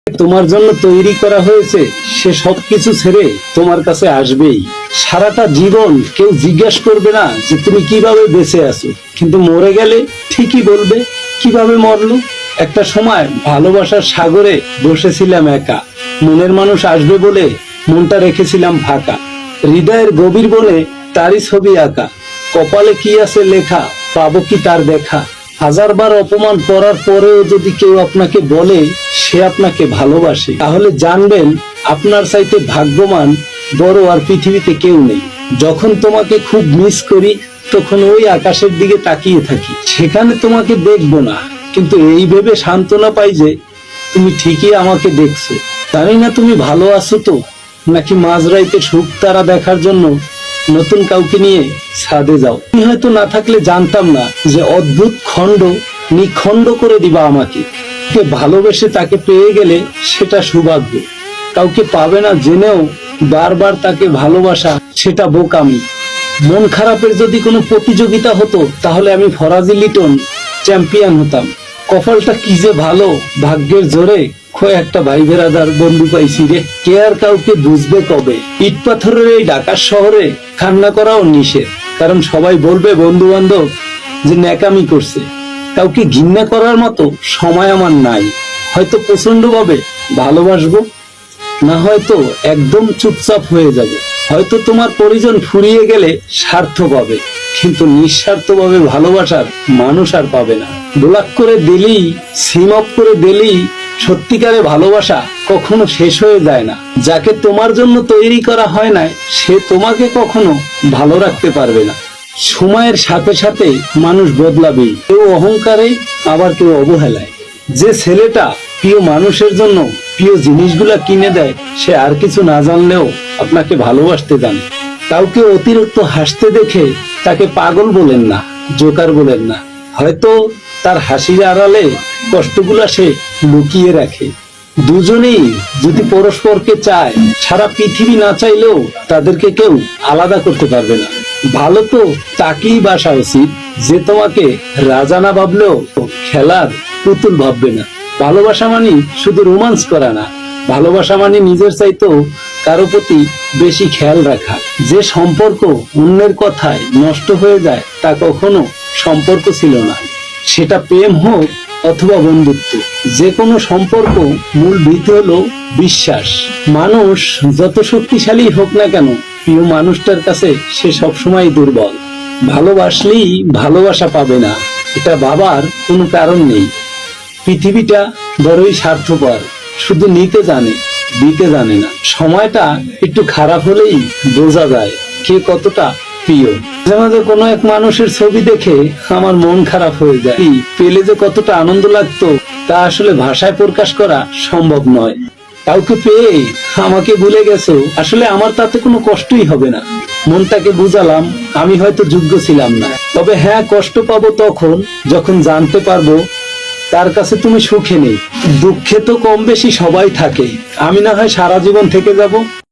তোমার জন্য তৈরি করা হয়েছে সে সবকিছু ছেড়ে তোমার কাছে আসবেই। সারাটা জীবন কেউ জিজ্ঞাসা করবে না যে তুমি কিভাবে বেঁচে আছো, কিন্তু মরে গেলে ঠিকই বলবে কিভাবে মরলো। একটা সময় ভালোবাসার সাগরে বসেছিলাম একা, মনের মানুষ আসবে বলে মনটা রেখেছিলাম ফাঁকা। হৃদয়ের গভীর বনে তারই ছবি আঁকা, কপালে কি আছে লেখা পাবো কি তার দেখা। হাজারবার অপমান করার পরেও যদি কেউ আপনাকে বলে সে আপনাকে ভালোবাসে, তাহলে জানবেন আপনার চাইতে ভাগ্যবান বড় আর পৃথিবীতে কেউ নেই। যখন তোমাকে খুব মিস করি তখন ওই আকাশের দিকে তাকিয়ে থাকি, সেখানে তোমাকে দেখবো না, কিন্তু এই ভেবে সান্ত্বনা পাই যে তুমি ঠিকই আমাকে দেখছো। জানি না তুমি ভালো আছো তো, নাকি মাঝরাইতে সুখ তারা দেখার জন্য নতুন কাউকে নিয়ে ছাদে যাও। তুমি হয়তো না থাকলে জানতাম না যে অদ্ভুত খণ্ড নিখণ্ড করে দিবা আমাকে। ভালোবেসে তাকে পেয়ে গেলে সেটা সৌভাগ্য, কাউকে পাবে না জেনেও বারবার তাকে ভালোবাসা সেটা বোকামি। মন খারাপের যদি কোনো প্রতিযোগিতা হতো তাহলে আমি ফরাজি লিটন চ্যাম্পিয়ন হতাম। কপালটা কি যে ভালো, ভাগ্যের জোরে একটা ভাই বেরাদার বন্ধু পাইছি রে। কে আর কাউকে বুঝবে কবে, ইট পাথরের এই ঢাকার শহরে কান্না করাও নিষেধ, কারণ সবাই বলবে বন্ধু বান্ধব যে ন্যাকামি করছে। কাউকে ঘৃণা করার মতো সময় আমার নাই। হয়তো প্রচন্ড ভাবে ভালোবাসবো, না হয়তো একদম চুপচাপ হয়ে যাবে। হয়তো তোমার পরিজন ফুরিয়ে গেলে স্বার্থ পাবে, কিন্তু নিঃস্বার্থ ভাবে ভালোবাসার মানুষ আর পাবে না। ব্লক করে দিলেই, সিম অফ করে দিলেই সত্যিকারে ভালোবাসা কখনো শেষ হয়ে যায় না। যাকে তোমার জন্য তৈরি করা হয় না সে তোমাকে কখনো ভালো রাখতে পারবে না। সময়ের সাথে সাথে মানুষ বদলাবে, কেউ অহংকারে আবার কেউ অবহেলায়। যে ছেলেটা প্রিয় মানুষের জন্য প্রিয় জিনিসগুলা কিনে দেয় সে আর কিছু না জানলেও আপনাকে ভালোবাসতে জানে। কাউকে অতিরিক্ত হাসতে দেখে তাকে পাগল বলেন না, জোকার বলেন না। হয়তো তার হাসির আড়ালে কষ্টগুলা সে লুকিয়ে রাখে। দুজনেই যদি পরস্পরকে চায়, সারা পৃথিবী না চাইলেও তাদেরকে কেউ আলাদা করতে পারবে না। ভালো তো তাকেই বাসা উচিত যে তোমাকে রাজা না ভাবলেও খেলার পুতুল ভাববে না। ভালোবাসা মানে শুধু রোমান্স করা না, ভালোবাসা মানে নিজের চাইতেও কারো প্রতি বেশি খেয়াল রাখা। যে সম্পর্ক অন্যের কথায় নষ্ট হয়ে যায় তা কখনো সম্পর্ক ছিল না, সেটা প্রেম হোক অথবা বন্ধুত্ব। যে কোনো সম্পর্ক মূল ভিত্তি হলো বিশ্বাস। মানুষ যত শক্তিশালী হোক না কেন, প্রিয় মানুষটার কাছে সে সবসময় দুর্বল। ভালোবাসলেই ভালোবাসা পাবে না, এটা ভাবার কোনো কারণ নেই। পৃথিবীটা বড়ই স্বার্থপর, শুধু নিতে জানে, দিতে জানে না। সময়টা একটু খারাপ হলেই বোঝা যায় কে কতটা প্রিয়। মাঝে মাঝে কোনো এক মানুষের ছবি দেখে আমার মন খারাপ হয়ে যায়। পেলে যে কতটা আনন্দ লাগতো তা আসলে ভাষায় প্রকাশ করা সম্ভব নয়। কাউকে পেয়ে আমাকে ভুলে গেছো, আসলে আমার তাতে কোনো কষ্টই হবে না। মনটাকে বুঝালাম আমি হয়তো যোগ্য ছিলাম না, তবে হ্যাঁ কষ্ট পাবো তখন যখন জানতে পারবো তার কাছে তুমি সুখে নেই। দুঃখে তো কম বেশি সবাই থাকে, আমি না হয় সারা জীবন থেকে যাব।